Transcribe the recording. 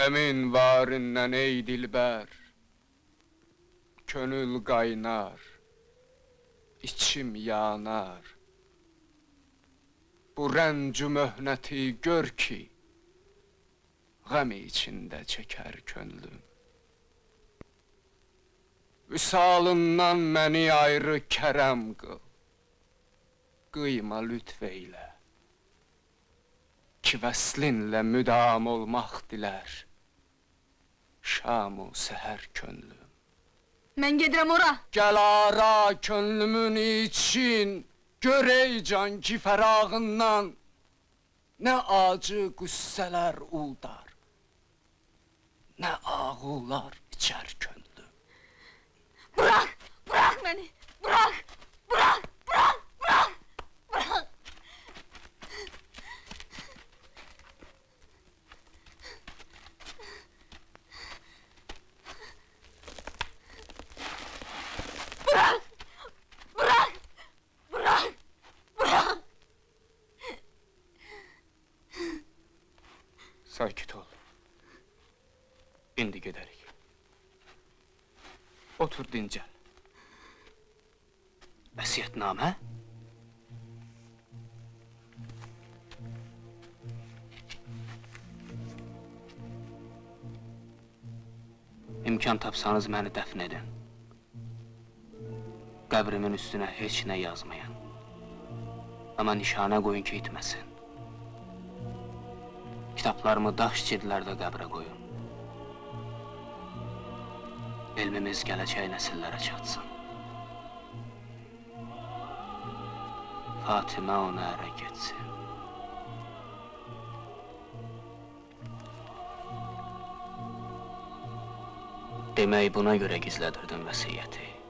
Qəmin varindən ey dilbər, könül qaynar, içim yanar. Bu rəncü möhnəti gör ki, qəm içində çəkər könlüm. Vüsalından məni ayrı kərəm qıl, qıyma lütf eylə. Ki vəslinlə müdam olmaq dilər, şam-u səhər könlüm. Mən gedirəm ora! Gəl ara könlümün için, gör ey can ki fərağından, nə acı qüssələr uldar, nə ağular içər könlüm. Bırak! Bırak beni! Bırak! Bırak! Bırak! Bırak! Bırak! Bırak! Bırak! Bırak! Bırak! Sakit ol. İndi gedərik. Otur dincəl. Vəsiyyətnamə? İmkan tapsanız məni dəfn edin. Qəbrimin üstünə heç nə yazmayın. Amma nişanə qoyun ki, itməsin. Kitablarımı daş cidlərdə qəbrə qoyun. Elmimiz gələcək nəsillərə çatsın. Fatimə ona ərə getsin. Demək buna görə gizlədirdin vəsiyyəti.